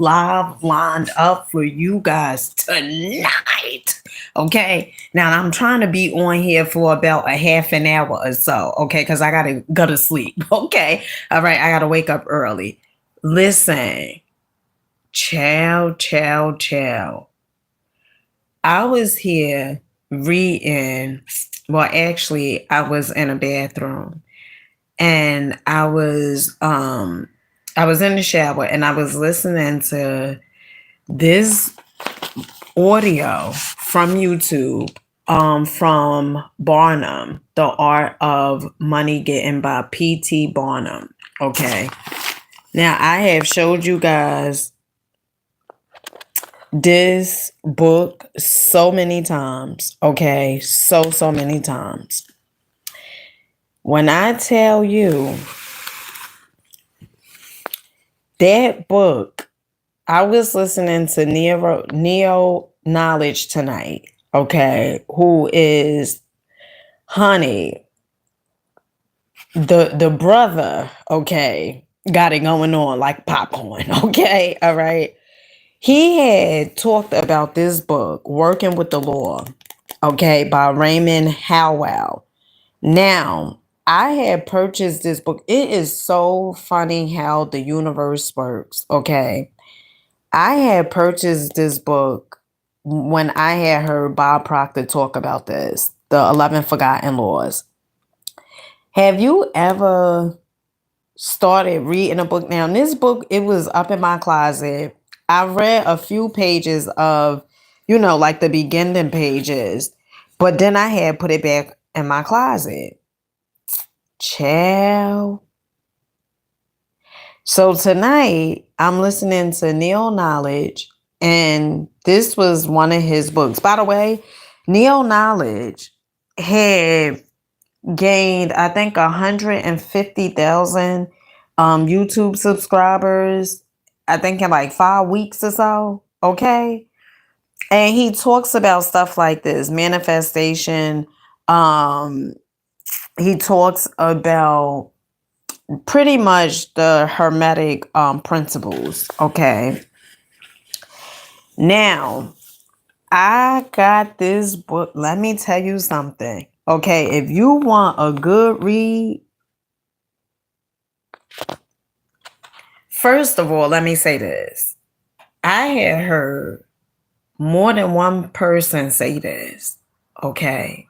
live lined up for you guys tonight. Okay. Now I'm trying to be on here for about a half an hour or so. Okay. Because I got to go to sleep. Okay. All right. I got to wake up early. Listen, chow, chow, chow. I was here reading. Well, actually, I was in a bathroom and I was in the shower and I was listening to this audio from YouTube from Barnum, The Art of Money Getting by P.T. Barnum. Okay. Now I have showed you guys this book so many times. Okay. So many times. When I tell you that book, I was listening to Neo Knowledge tonight, okay, who is Honey, the brother, okay, got it going on like popcorn, okay, all right. He had talked about this book, Working with the Law, okay, by Raymond Howell. Now, I had purchased this book. It is so funny how the universe works, okay. I had purchased this book when I had heard Bob Proctor talk about this, The 11 Forgotten Laws. Have you ever started reading a book? Now, this book, it was up in my closet. I read a few pages of, like the beginning pages, but then I had put it back in my closet. Child. So tonight, I'm listening to Neo Knowledge, and this was one of his books. By the way, Neo Knowledge had gained, I think, 150,000 YouTube subscribers, I think in like 5 weeks or so. Okay. And he talks about stuff like this, manifestation. He talks about pretty much the hermetic principles. Okay. Now, I got this book. Let me tell you something. Okay, if you want a good read, first of all, let me say this. I had heard more than one person say this. Okay.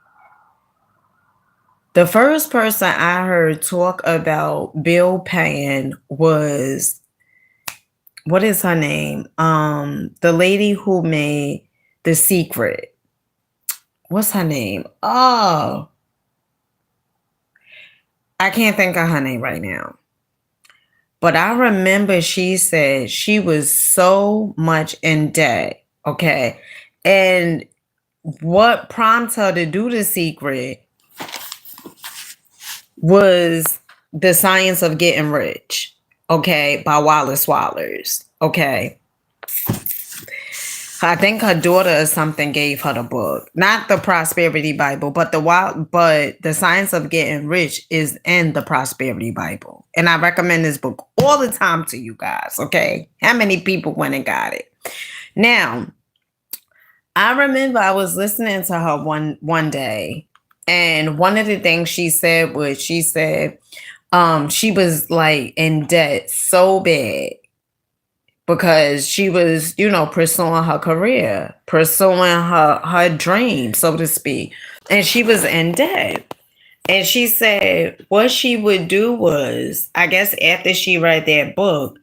The first person I heard talk about bill paying was, what is her name? The lady who made The Secret. What's her name? Oh, I can't think of her name right now. But I remember she said she was so much in debt. Okay. And what prompted her to do The Secret was The Science of Getting Rich. Okay. By Wallace Wattles. Okay. I think her daughter or something gave her the book, not the Prosperity Bible, but the Science of Getting Rich is in the Prosperity Bible, and I recommend this book all the time to you guys. Okay, how many people went and got it? Now, I remember I was listening to her one day, and one of the things she said was she was like in debt so bad, because she was, pursuing her career, pursuing her dream, so to speak. And she was in debt. And she said what she would do was, I guess after she read that book,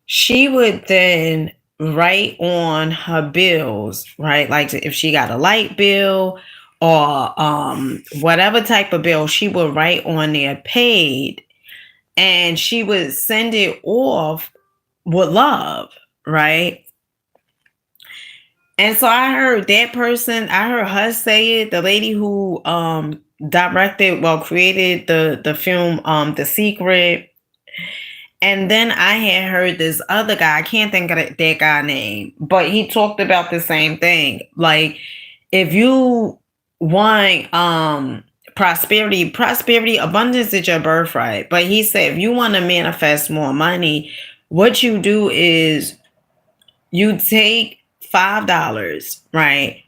she would then write on her bills, right? Like if she got a light bill or whatever type of bill, she would write on there paid, and she would send it off with love, right? And so I heard that person, I heard her say it, the lady who created the film The Secret. And then I had heard this other guy, I can't think of that guy's name, but he talked about the same thing. Like, if you want prosperity, abundance is your birthright. But he said if you want to manifest more money, what you do is You take $5, right?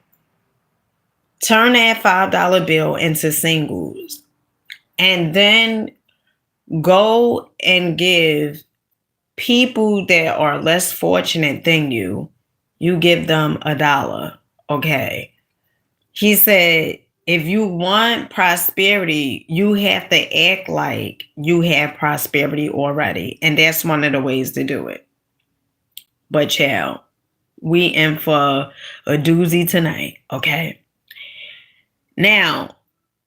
Turn that $5 bill into singles, and then go and give people that are less fortunate than you give them $1. Okay. He said, if you want prosperity, you have to act like you have prosperity already. And that's one of the ways to do it. But child, we in for a doozy tonight. Okay. Now,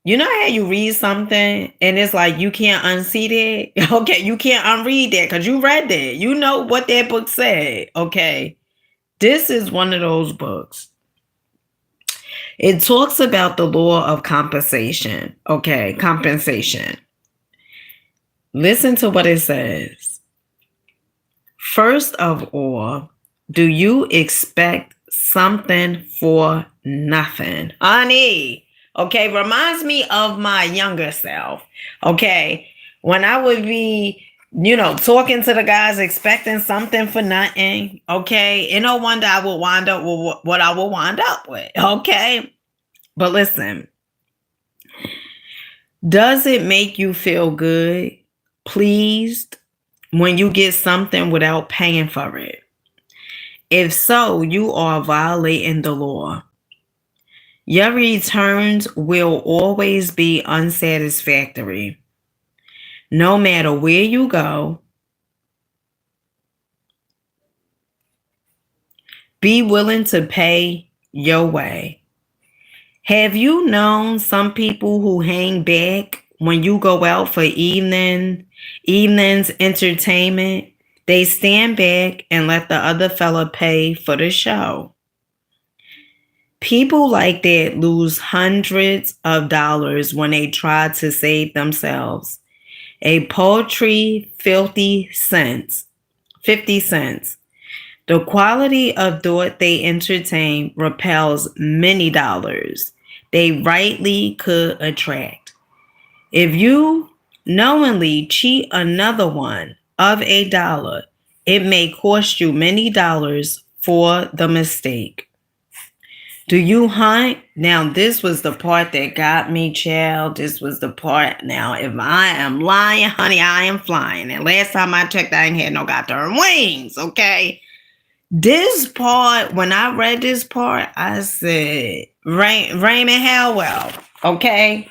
you know how you read something and it's like you can't unsee that? Okay, you can't unread that because you read that. You know what that book said. Okay. This is one of those books. It talks about the law of compensation. Okay, compensation. Listen to what it says. First of all, do you expect something for nothing? Honey, okay, reminds me of my younger self. Okay, when I would be, talking to the guys expecting something for nothing. Okay, and no wonder I would wind up with what I will wind up with. Okay, but listen, does it make you feel good, pleased, when you get something without paying for it? If so, you are violating the law. Your returns will always be unsatisfactory. No matter where you go, be willing to pay your way. Have you known some people who hang back when you go out for evening's entertainment? They stand back and let the other fella pay for the show. People like that lose hundreds of dollars when they try to save themselves. A paltry 50 cents. The quality of thought they entertain repels many dollars they rightly could attract. If you knowingly cheat another one of $1, it may cost you many dollars for the mistake. Do you hunt? Now, this was the part that got me, child. This was the part. Now, if I am lying, honey, I am flying. And last time I checked, I ain't had no goddamn wings, okay? This part, when I read this part, I said, Raymond Howell, okay?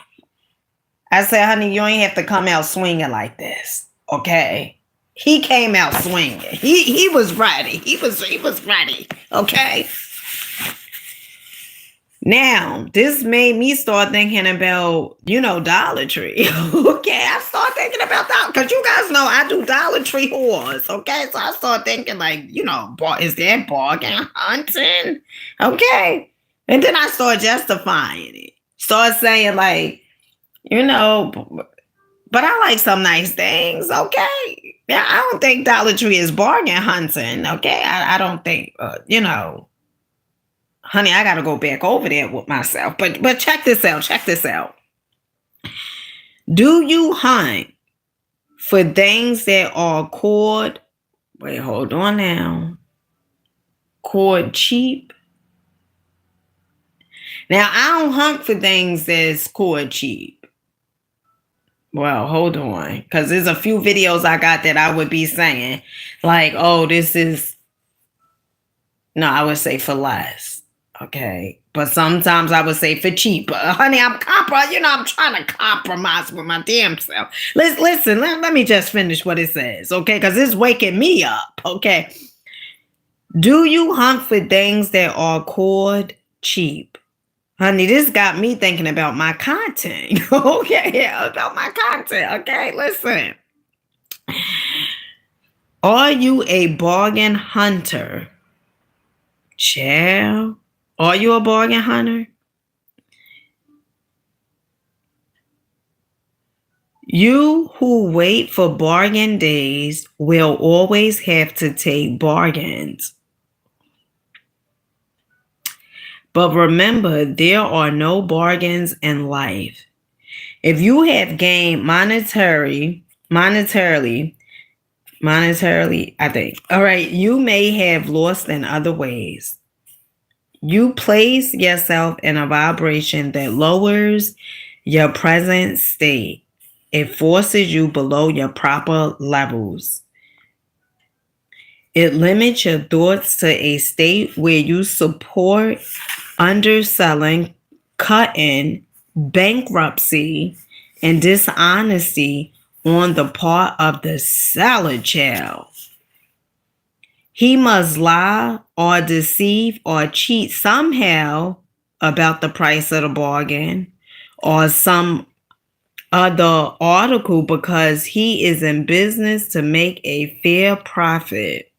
I said, honey, you ain't have to come out swinging like this, okay? He came out swinging. He was ready. He was ready, okay? Now, this made me start thinking about, Dollar Tree. Okay, I start thinking about that because you guys know I do Dollar Tree whores. Okay, so I start thinking like, is there bargain hunting? Okay, and then I start justifying it. Start saying like, but I like some nice things. Okay, yeah, I don't think Dollar Tree is bargain hunting. Okay, I don't think, honey, I got to go back over there with myself. But check this out. Do you hunt for things that are called, wait, hold on now, called cheap? Now, I don't hunt for things that's called cheap. Well, hold on, because there's a few videos I got that I would be saying, like, oh, this is, no, I would say for less. Okay, but sometimes I would say for cheap. Honey, I'm trying to compromise with my damn self. Listen, let me just finish what it says, okay? Because it's waking me up, okay? Do you hunt for things that are called cheap? Honey, this got me thinking about my content, okay? Yeah, about my content, okay? Listen. Are you a bargain hunter? Child. Are you a bargain hunter? You who wait for bargain days will always have to take bargains. But remember, there are no bargains in life. If you have gained monetarily monetarily, I think. All right, you may have lost in other ways. You place yourself in a vibration that lowers your present state. It forces you below your proper levels. It limits your thoughts to a state where you support underselling, cutting, bankruptcy, and dishonesty on the part of the seller child. He must lie or deceive or cheat somehow about the price of the bargain or some other article because he is in business to make a fair profit.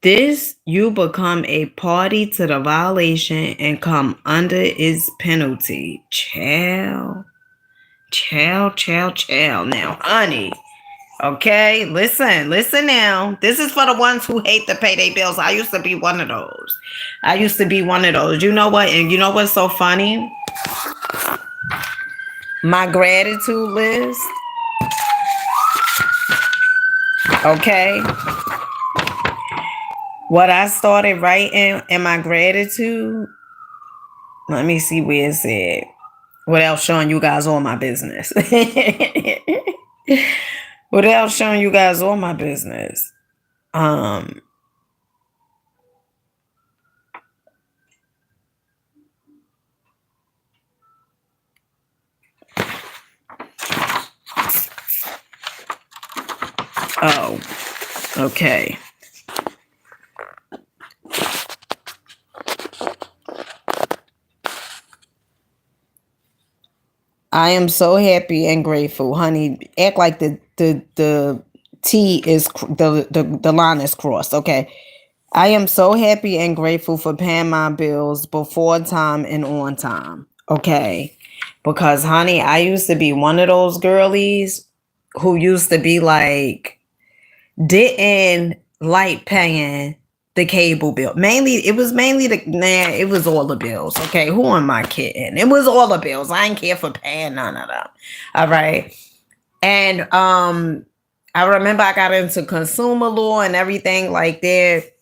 This, you become a party to the violation and come under its penalty. Child. Now, honey. Okay, listen now. This is for the ones who hate to pay their bills. I used to be one of those. You know what? And you know what's so funny? My gratitude list. Okay. What I started writing in my gratitude. Let me see where it said. What else showing you guys all my business? What else showing you guys all my business? Oh, okay. I am so happy and grateful, honey. Act like the T is the line is crossed. Okay. I am so happy and grateful for paying my bills before time and on time. Okay. Because honey, I used to be one of those girlies who used to be like, didn't like paying the cable bill. It was all the bills. Okay, who am I kidding? It was all the bills. I didn't care for paying none of them. All right. And I remember I got into consumer law and everything like that.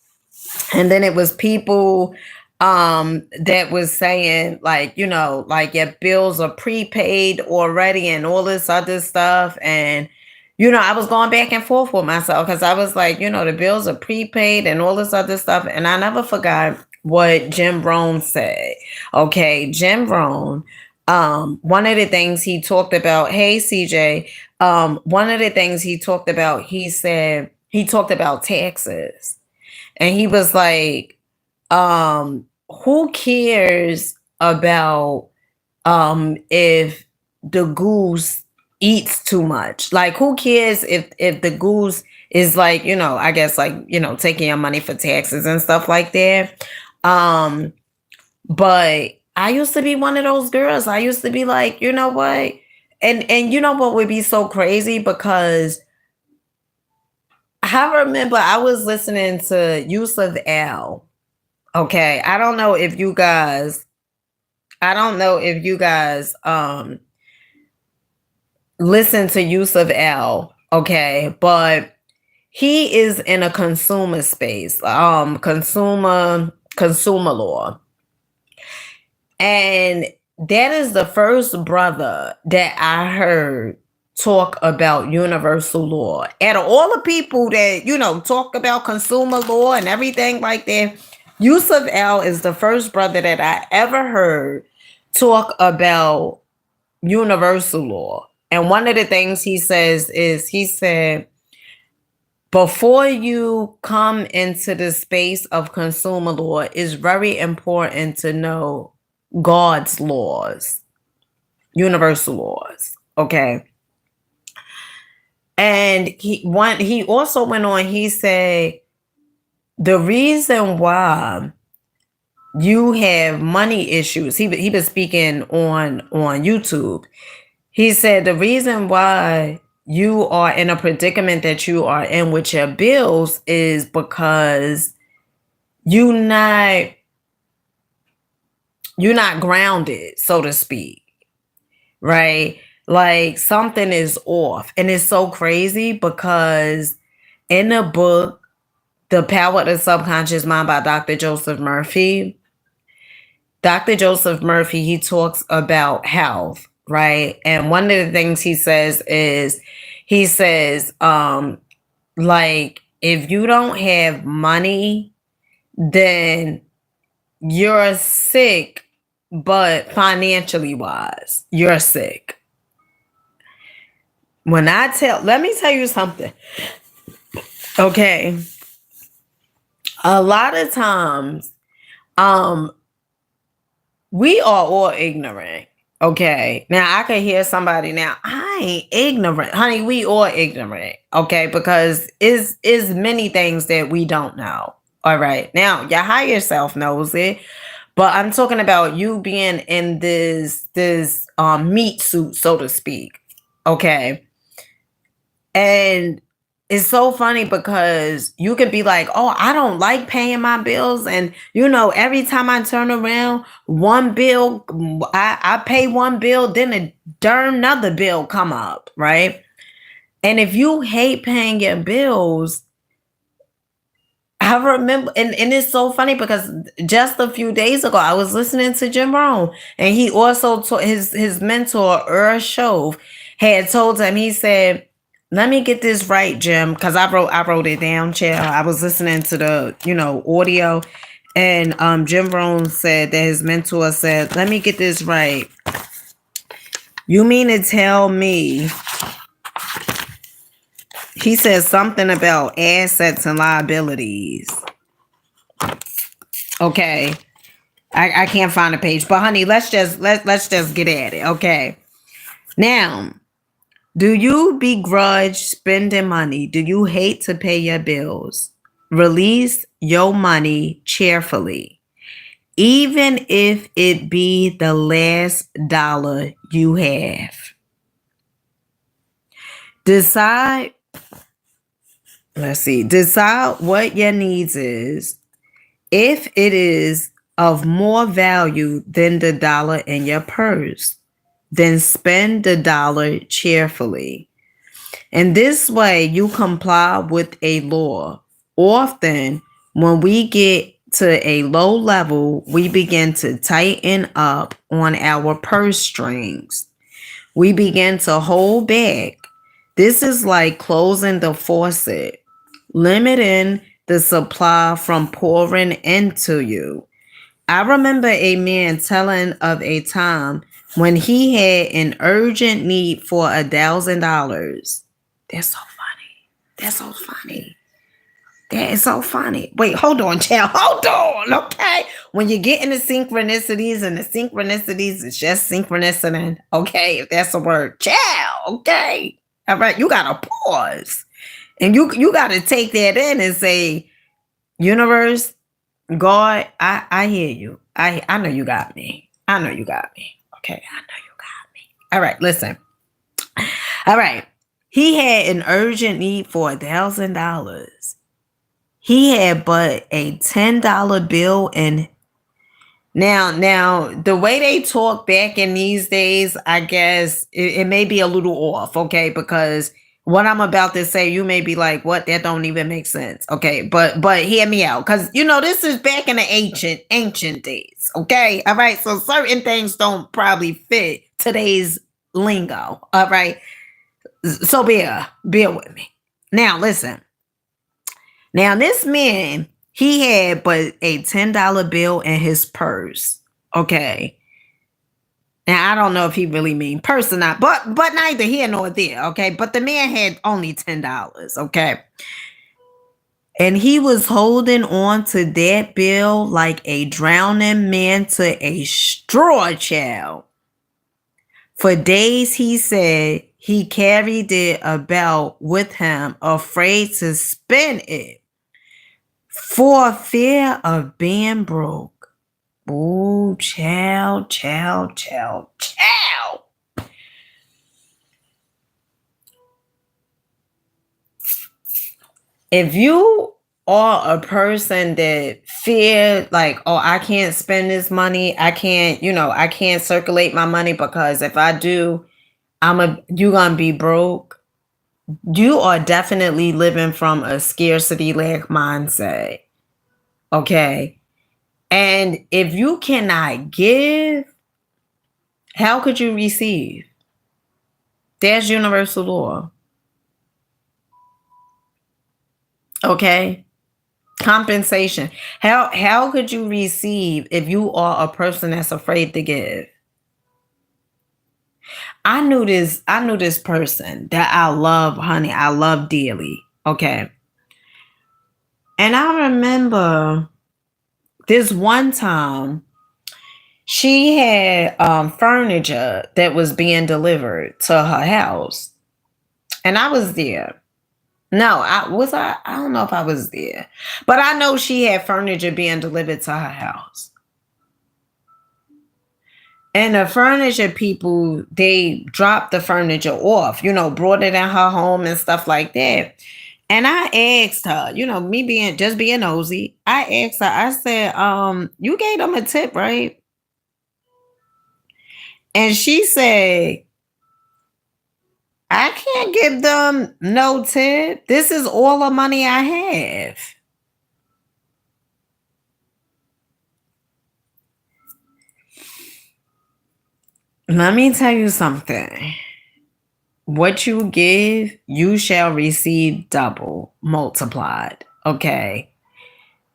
And then it was people that was saying like, you know, like your bills are prepaid already and all this other stuff. And you know, I was going back and forth with myself because I was like, you know, the bills are prepaid and all this other stuff. And I never forgot what Jim Rohn said. Okay, Jim Rohn, one of the things he talked about, hey CJ, one of the things he talked about, he talked about taxes. And he was like, who cares about if the goose eats too much? Like, who cares if the goose is like, you know, I guess like, you know, taking your money for taxes and stuff like that. But I used to be one of those girls. I used to be like, you know what? And you know what would be so crazy? Because I remember I was listening to Yusuf Al. Okay. I don't know if you guys listen to Yusuf Al, okay, but he is in a consumer space, consumer law. And that is the first brother that I heard talk about universal law. Out of all the people that, you know, talk about consumer law and everything like that, Yusuf Al is the first brother that I ever heard talk about universal law. And one of the things he says is, he said, before you come into the space of consumer law, it's very important to know God's laws, universal laws. Okay. And he also went on, he said, the reason why you have money issues, he was speaking on YouTube. He said the reason why you are in a predicament that you are in with your bills is because you're not grounded, so to speak. Right? like something is off. And it's so crazy because in the book, The Power of the Subconscious Mind by Dr. Joseph Murphy, he talks about health, right? And one of the things he says is, he says, like, if you don't have money, then you're sick, but financially wise, you're sick. Let me tell you something. Okay. A lot of times, we are all ignorant. Okay. Now I can hear somebody now. I ain't ignorant. Honey, we all ignorant. Okay, because is many things that we don't know. All right. Now your higher self knows it. But I'm talking about you being in this meat suit, so to speak. Okay. And it's so funny because you can be like, oh, I don't like paying my bills. And, every time I turn around, one bill, I pay one bill, then a darn another bill come up, right? And if you hate paying your bills, I remember, and it's so funny because just a few days ago, I was listening to Jim Rohn, and he also told his mentor, Shove, had told him, he said, let me get this right, Jim, because I wrote it down, child. I was listening to the, audio, and Jim Rohn said that his mentor said, let me get this right. You mean to tell me, he said something about assets and liabilities. Okay. I can't find a page, but honey, let's just get at it. Okay. Now, do you begrudge spending money? Do you hate to pay your bills? Release your money cheerfully, even if it be the last dollar you have. Decide what your needs is. If it is of more value than the dollar in your purse, then spend the dollar cheerfully. In this way, you comply with a law. Often, when we get to a low level, we begin to tighten up on our purse strings. We begin to hold back. This is like closing the faucet, limiting the supply from pouring into you. I remember a man telling of a time when he had an urgent need for $1,000. That's so funny. That's so funny. That is so funny. Wait, hold on, child. Hold on, okay? When you get into synchronicities, and the synchronicities is just synchronicity, okay? If that's a word, child, okay? All right, you got to pause. And you got to take that in and say, universe, God, I hear you. I know you got me. I know you got me. Okay, I know you got me. All right, listen. All right. He had an urgent need for $1,000. He had but a $10 bill, and now the way they talk back in these days, I guess it may be a little off, okay? Because what I'm about to say, you may be like, what? That don't even make sense. Okay, but hear me out. Because this is back in the ancient days. Okay. All right. So certain things don't probably fit today's lingo. All right. So bear with me. Now listen. Now this man, he had but a $10 bill in his purse. Okay. Now I don't know if he really mean purse or not, but neither here nor there. Okay. But the man had only $10. Okay. And he was holding on to that bill like a drowning man to a straw, child. For days, he said he carried it about with him, afraid to spend it for fear of being broke. Ooh, child. If you are a person that fear like, oh, I can't spend this money, I can't circulate my money because if I do, You gonna be broke. You are definitely living from a scarcity lack mindset. Okay. And if you cannot give, how could you receive? There's universal law. Okay. Compensation. How could you receive if you are a person that's afraid to give? I knew this person that I love, honey. I love dearly. Okay. And I remember this one time she had furniture that was being delivered to her house. And I was there. No, I don't know if I was there. But I know she had furniture being delivered to her house. And the furniture people, they dropped the furniture off, brought it in her home and stuff like that. And I asked her, me being nosy, I asked her, I said, you gave them a tip, right? And she said, I can't give them no tip. This is all the money I have. Let me tell you something. What you give, you shall receive double multiplied. Okay.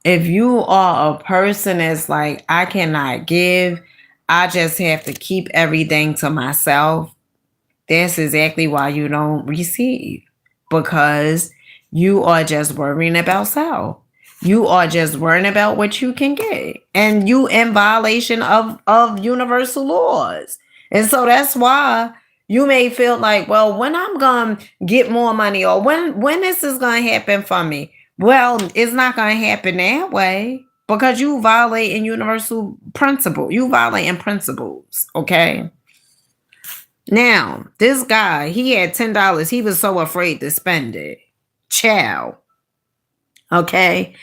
If you are a person that's like, I cannot give, I just have to keep everything to myself, that's exactly why you don't receive. Because you are just worrying about self. You are just worrying about what you can get. And you in violation of universal laws. And so that's why you may feel like, well, when I'm going to get more money, or when this is going to happen for me. Well, it's not going to happen that way because you violating universal principle. You violating principles, okay? Now, this guy, he had $10. He was so afraid to spend it. Chow. Okay?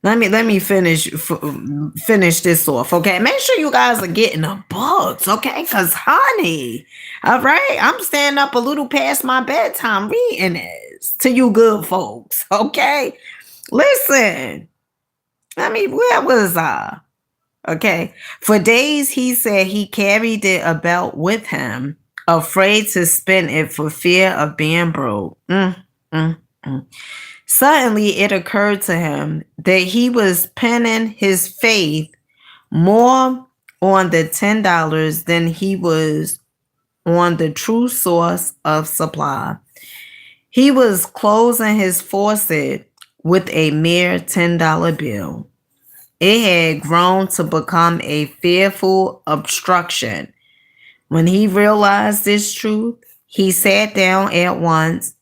Let me finish this off, okay? Make sure you guys are getting the books, okay? Because, honey, all right, I'm staying up a little past my bedtime reading this to you good folks, okay? Listen, where was I? Okay. For days, he said he carried it about with him, afraid to spend it for fear of being broke. Suddenly, it occurred to him that he was pinning his faith more on the $10 than he was on the true source of supply. He was closing his faucet with a mere $10 bill. It had grown to become a fearful obstruction. When he realized this truth, he sat down at once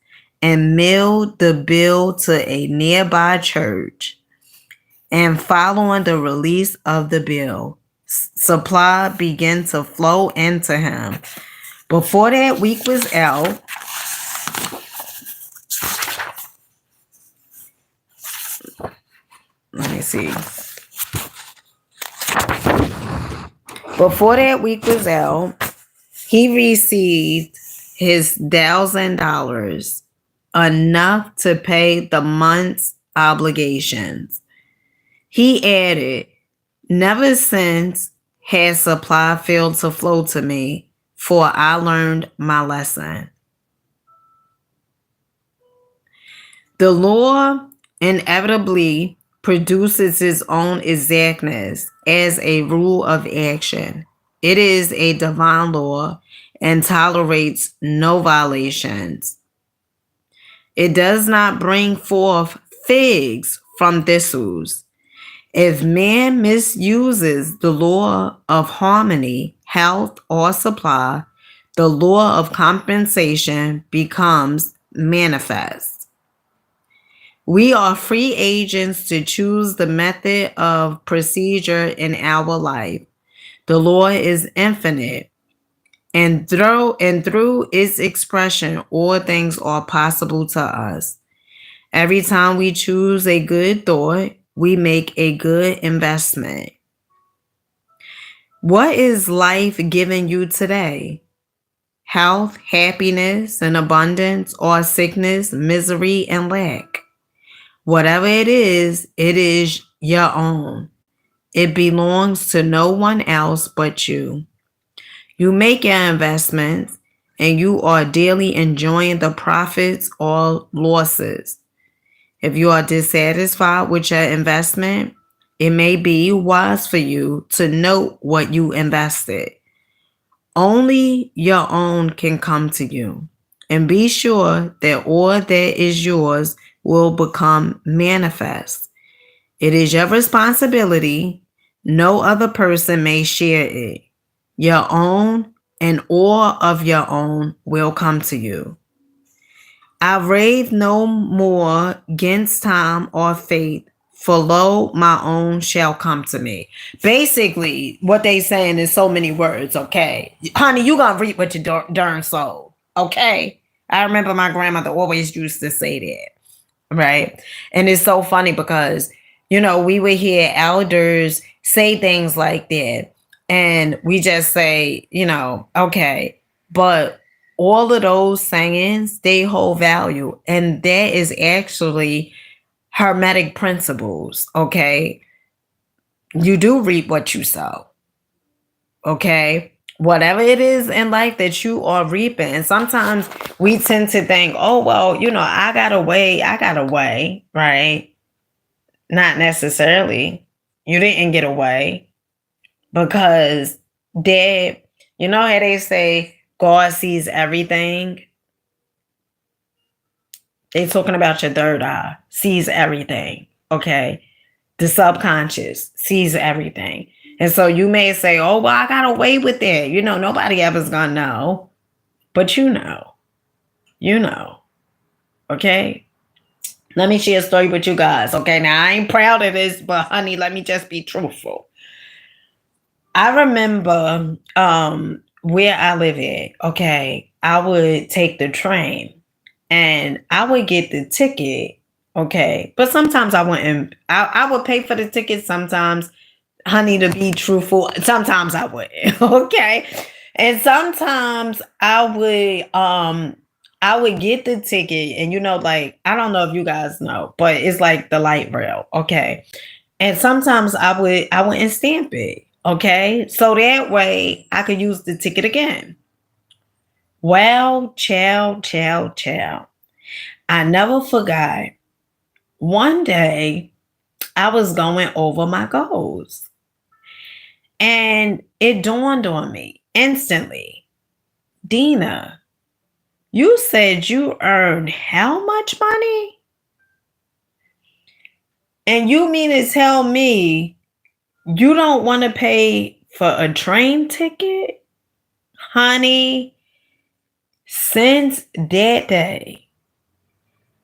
and mailed the bill to a nearby church. And following the release of the bill, supply began to flow into him. Before that week was out, let me see. Before that week was out, he received his $1,000, enough to pay the month's obligations. He added, never since has supply failed to flow to me, for I learned my lesson. The law inevitably produces its own exactness as a rule of action. It is a divine law and tolerates no violations. It does not bring forth figs from thistles. If man misuses the law of harmony, health, or supply, the law of compensation becomes manifest. We are free agents to choose the method of procedure in our life. The law is infinite, and through its expression, all things are possible to us. Every time we choose a good thought, we make a good investment. What is life giving you today? health, happiness, and abundance, or sickness, misery, and lack. Whatever it is your own. It belongs to no one else but you. You make your investments and you are daily enjoying the profits or losses. If you are dissatisfied with your investment, it may be wise for you to note what you invested. Only your own can come to you. And be sure that all that is yours will become manifest. It is your responsibility. No other person may share it. Your own and all of your own will come to you. I rave no more against time or fate, for lo, my own shall come to me. Basically, what they saying is so many words, okay? Honey, you gonna reap what you darn soul, okay? I remember my grandmother always used to say that, right? And it's so funny because, we would hear elders say things like that, and we just say, okay, but all of those sayings, they hold value. And that is actually Hermetic principles, okay? You do reap what you sow, okay? Whatever it is in life that you are reaping. And sometimes we tend to think, oh, well, I got away, right? Not necessarily. You didn't get away because how they say God sees everything? They talking about your third eye, sees everything, okay? The subconscious sees everything. And so you may say, oh, well, I got away with that. Nobody ever's gonna know. But you know, okay? Let me share a story with you guys, okay? Now, I ain't proud of this, but honey, let me just be truthful. I remember where I live at, okay? I would take the train and I would get the ticket, okay? But sometimes I wouldn't. I would pay for the ticket sometimes, honey, to be truthful. Sometimes I wouldn't, okay? And sometimes I would get the ticket and I don't know if you guys know, but it's like the light rail, okay? And sometimes I wouldn't stamp it, okay? So that way I could use the ticket again. Well, child. I never forgot. One day I was going over my goals. And it dawned on me instantly. Dina, you said you earned how much money? And you mean to tell me you don't want to pay for a train ticket? Honey, since that day,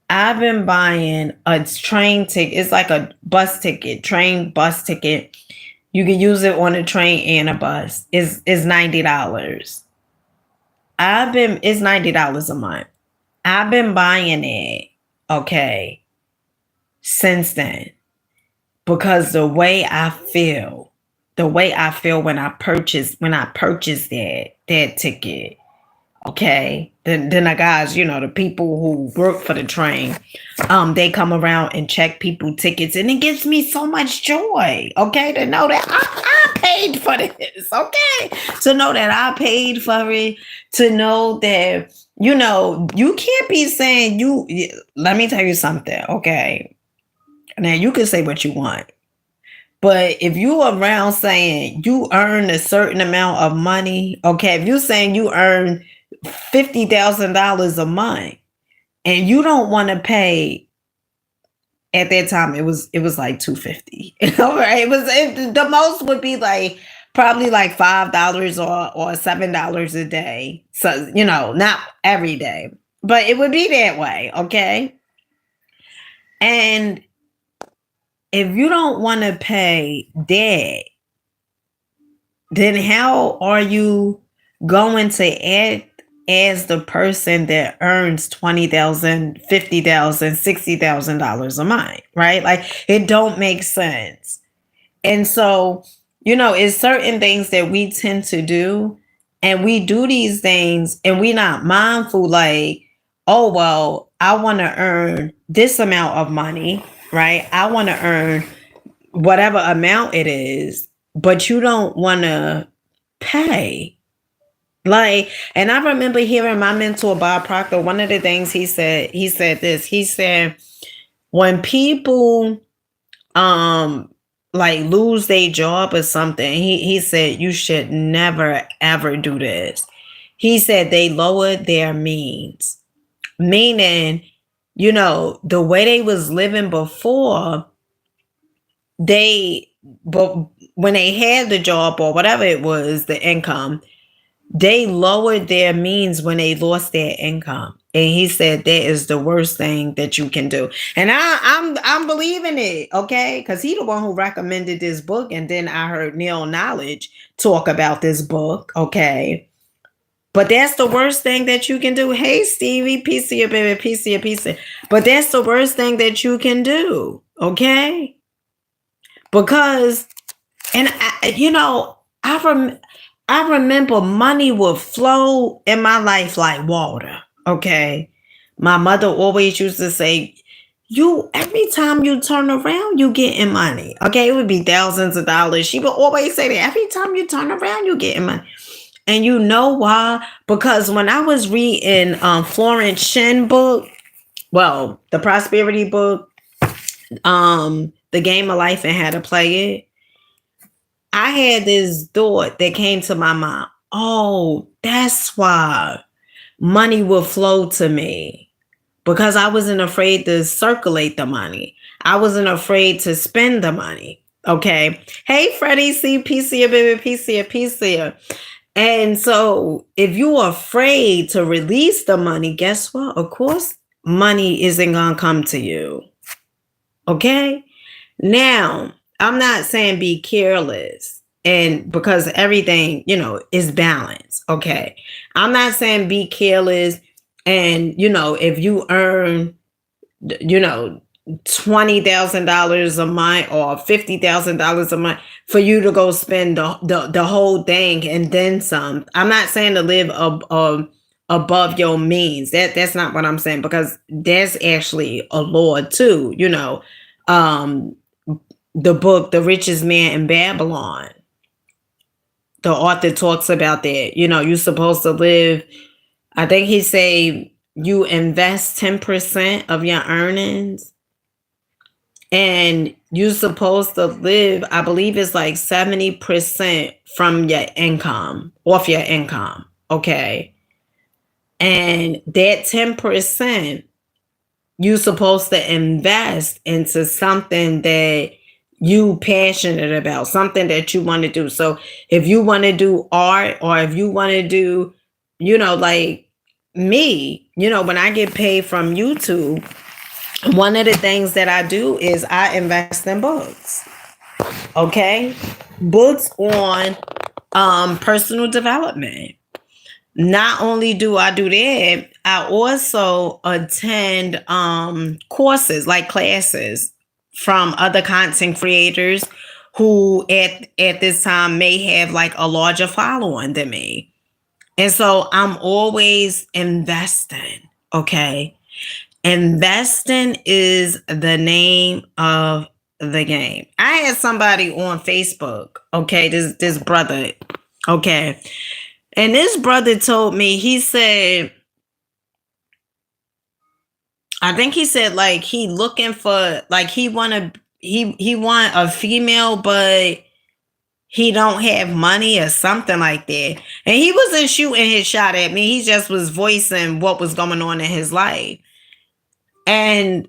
I've been buying a train ticket. It's like a bus ticket, train bus ticket. You can use it on a train and a bus. It's $90. It's $90 a month. I've been buying it, okay, since then. Because the way I feel when I purchase that ticket, okay, then the guys, the people who work for the train, they come around and check people tickets, and it gives me so much joy, okay, to know that I paid for this, okay, to know that I paid for it, to know that, you can't be saying let me tell you something, okay. Now, you can say what you want, but if you around saying you earn a certain amount of money, okay, if you're saying you earn $50,000 a month and you don't want to pay, at that time it was like $250. All right, the most would be like probably like $5 or $7 a day. So, not every day, but it would be that way, okay? And if you don't want to pay that, then how are you going to act as the person that earns $20,000, $50,000, $60,000 a month, right? Like, it don't make sense. And so, it's certain things that we tend to do, And we do these things and we not mindful like, oh, well, I want to earn this amount of money, right? I want to earn whatever amount it is, but you don't want to pay. Like, and I remember hearing my mentor, Bob Proctor, one of the things he said this, he said, when people like lose their job or something, he said you should never ever do this. He said they lowered their means, meaning, you know, the way they was living before, but when they had the job or whatever it was, the income, they lowered their means when they lost their income. And he said that is the worst thing that you can do. And I'm believing it, okay? Because he the one who recommended this book. And then I heard Neil Knowledge talk about this book, okay? But that's the worst thing that you can do. Hey, Stevie, piece of your baby, piece of your piece of. But that's the worst thing that you can do, okay? Because, and I remember money would flow in my life like water. Okay. My mother always used to say, every time you turn around, you getting money. Okay. It would be thousands of dollars. She would always say that every time you turn around, you getting money. And you know why? Because when I was reading Florence Shen book, well, the prosperity book, The Game of Life and How to Play It, I had this thought that came to my mind. Oh, that's why money will flow to me, because I wasn't afraid to circulate the money. I wasn't afraid to spend the money. Okay. Hey, Freddie, see, PC, baby, PC. And so if you're afraid to release the money, guess what? Of course, money isn't going to come to you. Okay. Now, I'm not saying be careless, and because everything, is balanced. Okay. I'm not saying be careless. And, if you earn, $20,000 a month or $50,000 a month, for you to go spend the whole thing and then some. I'm not saying to live above your means. That's not what I'm saying, because that's actually a law too. The book, The Richest Man in Babylon, the author talks about that. You're supposed to live, I think he say you invest 10% of your earnings, and you're supposed to live, I believe it's like 70% from your income, off your income. Okay. And that 10%, you're supposed to invest into something that you passionate about, something that you want to do. So if you want to do art, or if you want to do, like me, when I get paid from YouTube, one of the things that I do is I invest in books. Okay. Books on personal development. Not only do I do that, I also attend courses, like classes from other content creators who at this time may have like a larger following than me. And so I'm always investing. Okay. Investing is the name of the game. I had somebody on Facebook, okay, this brother, okay. And this brother told me, he said, I think he said like he looking for, like he want a female, but he don't have money or something like that. And he wasn't shooting his shot at me. He just was voicing what was going on in his life. And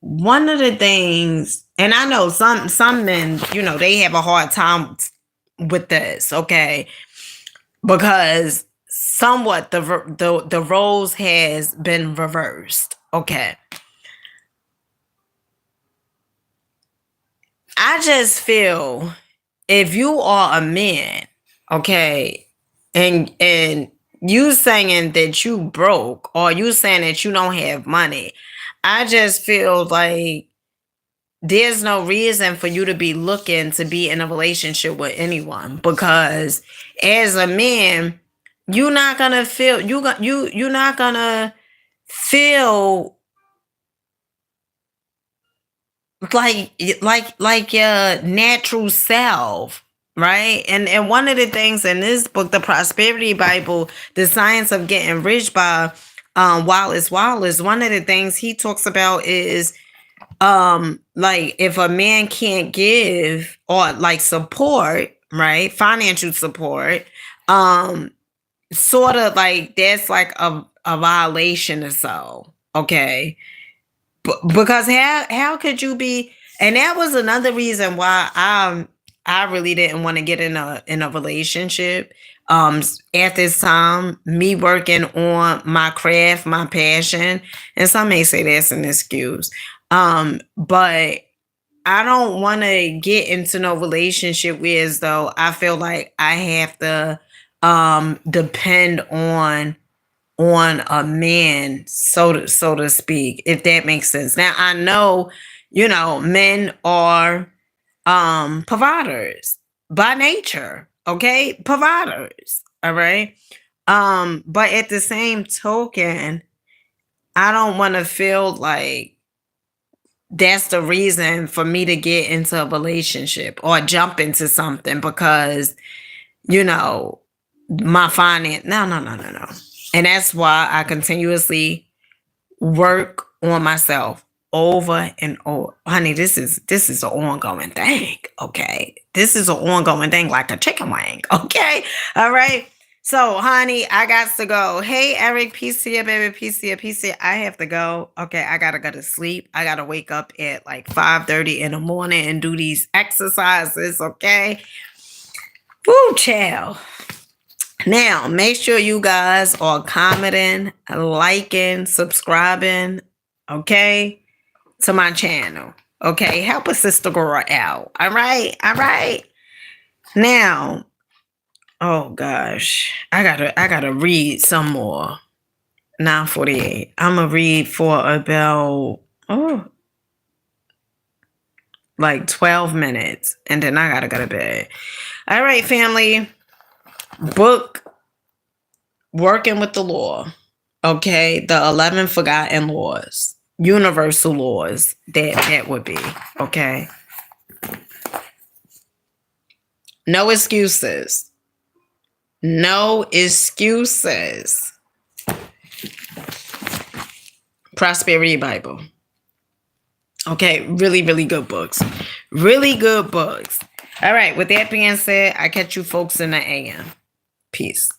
one of the things, and I know some men, they have a hard time with this, okay, because somewhat the roles has been reversed, okay. I just feel if you are a man, okay, and you saying that you broke, or you saying that you don't have money, I just feel like there's no reason for you to be looking to be in a relationship with anyone, because as a man, you're not gonna feel you're not gonna feel like your natural self, right? And one of the things in this book, the Prosperity Bible, the science of getting rich by Wallace Wallace, one of the things he talks about is like if a man can't give or like support, right, financial support, sort of like that's like a violation or so, okay. Because how could you be, and that was another reason why I really didn't want to get in a relationship at this time, me working on my craft, my passion. And some may say that's an excuse, but I don't want to get into no relationship where as though I feel like I have to depend on a man, so to speak, if that makes sense. Now I know, men are providers by nature, okay? Providers, all right? But at the same token, I don't want to feel like that's the reason for me to get into a relationship or jump into something because, you know, my finance. No, no, no, no, no. And that's why I continuously work on myself over and over. Honey, this is an ongoing thing. Okay. This is an ongoing thing like a chicken wing. Okay. All right. So, honey, I got to go. Hey, Eric, peace to you, baby. Peace to you, peace to you. I have to go. Okay, I gotta go to sleep. I gotta wake up at like 5:30 in the morning and do these exercises. Okay. Woo, child. Now, make sure you guys are commenting, liking, subscribing, okay, to my channel. Okay, help a sister girl out. All right, all right. Now, oh gosh, I gotta read some more. 9:48. I'm gonna read for about like 12 minutes, and then I gotta go to bed. All right, family. Book Working with the Law. Okay, the 11 forgotten laws, universal laws. That would be okay. No excuses. No excuses. Prosperity Bible. Okay, really, really good books. Really good books. All right, with that being said, I catch you folks in the AM. Peace.